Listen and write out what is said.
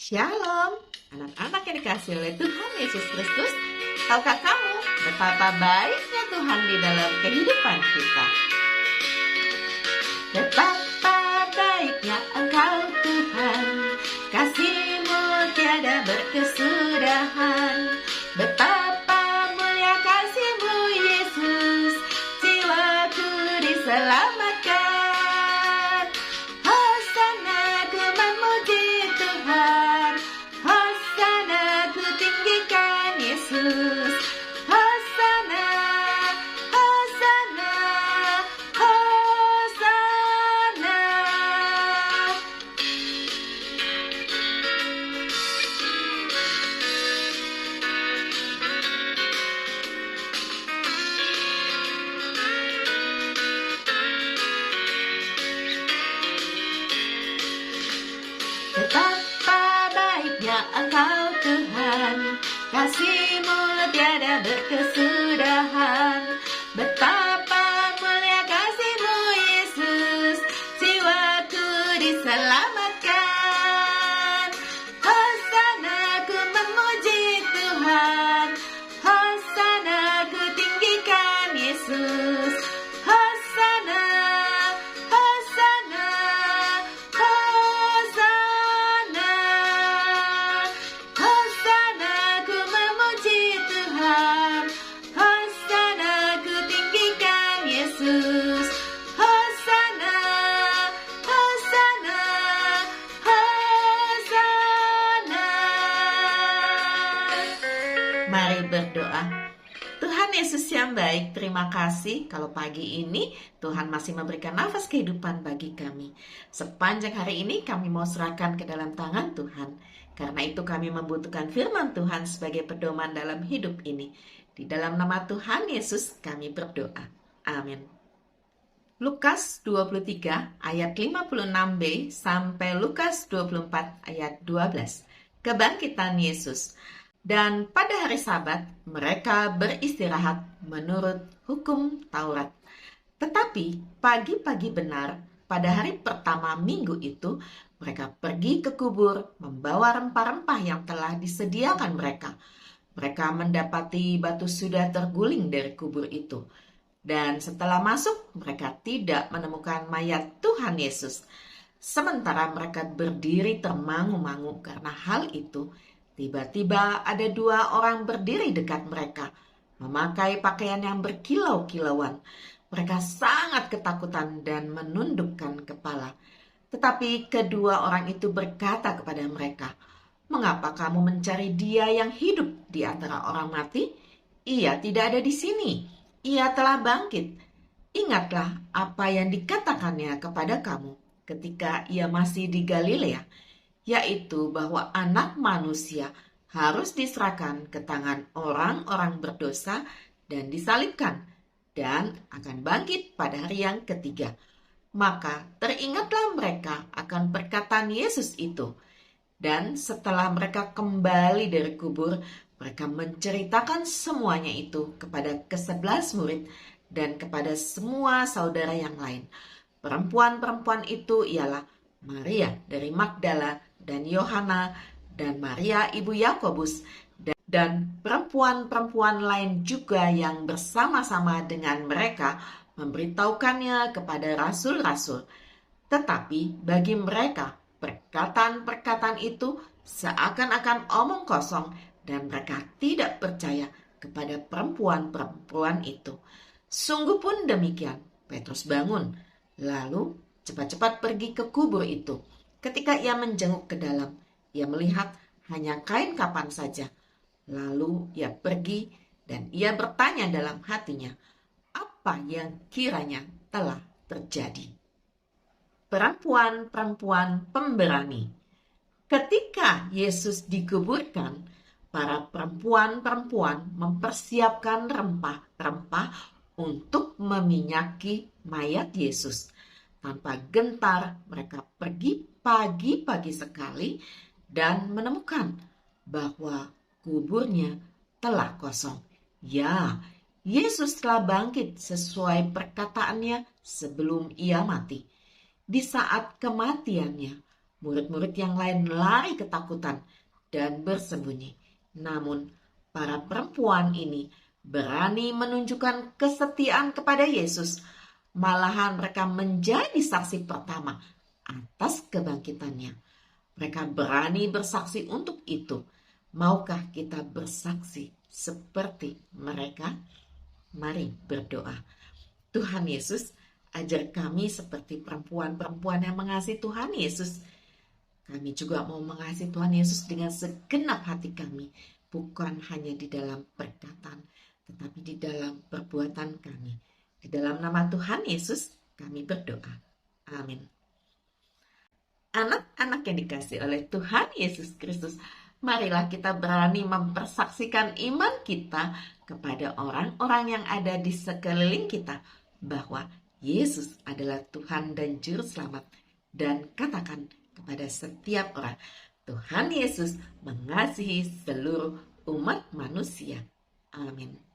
Shalom, anak-anak yang dikasihi oleh Tuhan Yesus Kristus. Tahukah kamu betapa baiknya Tuhan di dalam kehidupan kita? Betapa baiknya Engkau Tuhan, kasih-Mu tiada berkesudahan. Betapa mulia kasih-Mu Yesus, jiwaku diselamatkan. Hosana ku memuji Tuhan, Hosana ku tinggikan Yesus. Hosana, Hosana, Hosana. Betapa baiknya Engkau Tuhan, kasih-Mu tiada berkesudahan. Betapa mulia kasih-Mu Yesus, jiwaku diselamatkan. Hosana ku memuji Tuhan, Hosana ku tinggikan Yesus. Hosana, Hosana, Hosana. Hosana ku memuji Tuhan, Hosana ku tinggikan Yesus. Hosana, Hosana, Hosana. Mari berdoa. Tuhan Yesus yang baik, terima kasih kalau pagi ini Tuhan masih memberikan nafas kehidupan bagi kami. Sepanjang hari ini kami mau serahkan ke dalam tangan Tuhan. Karena itu kami membutuhkan firman Tuhan sebagai pedoman dalam hidup ini. Di dalam nama Tuhan Yesus kami berdoa. Amin. Lukas 23 ayat 56b sampai Lukas 24 ayat 12. Kebangkitan Yesus. Dan pada hari Sabat mereka beristirahat menurut hukum Taurat. Tetapi pagi-pagi benar pada hari pertama minggu itu mereka pergi ke kubur membawa rempah-rempah yang telah disediakan mereka. Mereka mendapati batu sudah terguling dari kubur itu. Dan setelah masuk mereka tidak menemukan mayat Tuhan Yesus. Sementara mereka berdiri termangu-mangu karena hal itu, tiba-tiba ada dua orang berdiri dekat mereka, memakai pakaian yang berkilau-kilauan. Mereka sangat ketakutan dan menundukkan kepala. Tetapi kedua orang itu berkata kepada mereka, "Mengapa kamu mencari Dia yang hidup di antara orang mati? Ia tidak ada di sini. Ia telah bangkit. Ingatlah apa yang dikatakannya kepada kamu ketika ia masih di Galilea, yaitu bahwa Anak Manusia harus diserahkan ke tangan orang-orang berdosa dan disalibkan, dan akan bangkit pada hari yang ketiga." Maka teringatlah mereka akan perkataan Yesus itu. Dan setelah mereka kembali dari kubur, mereka menceritakan semuanya itu kepada ke-11 murid dan kepada semua saudara yang lain. Perempuan-perempuan itu ialah Maria dari Magdala dan Yohana dan Maria ibu Yakobus dan perempuan-perempuan lain juga yang bersama-sama dengan mereka memberitahukannya kepada rasul-rasul. Tetapi bagi mereka perkataan-perkataan itu seakan-akan omong kosong dan mereka tidak percaya kepada perempuan-perempuan itu. Sungguh pun demikian, Petrus bangun, lalu cepat-cepat pergi ke kubur itu. Ketika ia menjenguk ke dalam, ia melihat hanya kain kapan saja. Lalu ia pergi dan ia bertanya dalam hatinya, apa yang kiranya telah terjadi. Perempuan-perempuan pemberani. Ketika Yesus dikuburkan, para perempuan-perempuan mempersiapkan rempah-rempah untuk meminyaki mayat Yesus. Tanpa gentar, mereka pergi pagi-pagi sekali dan menemukan bahwa kuburnya telah kosong. Ya, Yesus telah bangkit sesuai perkataannya sebelum ia mati. Di saat kematiannya, Murid-murid yang lain lari ketakutan dan bersembunyi. Namun, para perempuan ini berani menunjukkan kesetiaan kepada Yesus. Malahan mereka menjadi saksi pertama atas kebangkitannya. Mereka berani bersaksi untuk itu. Maukah kita bersaksi seperti mereka? Mari berdoa. Tuhan Yesus, ajar kami seperti perempuan-perempuan yang mengasihi Tuhan Yesus. Kami juga mau mengasihi Tuhan Yesus dengan segenap hati kami, bukan hanya di dalam perkataan, tetapi di dalam perbuatan kami. Di dalam nama Tuhan Yesus, kami berdoa. Amin. Anak-anak yang dikasihi oleh Tuhan Yesus Kristus, marilah kita berani mempersaksikan iman kita kepada orang-orang yang ada di sekeliling kita bahwa Yesus adalah Tuhan dan Juru Selamat, dan katakan kepada setiap orang, Tuhan Yesus mengasihi seluruh umat manusia. Amin.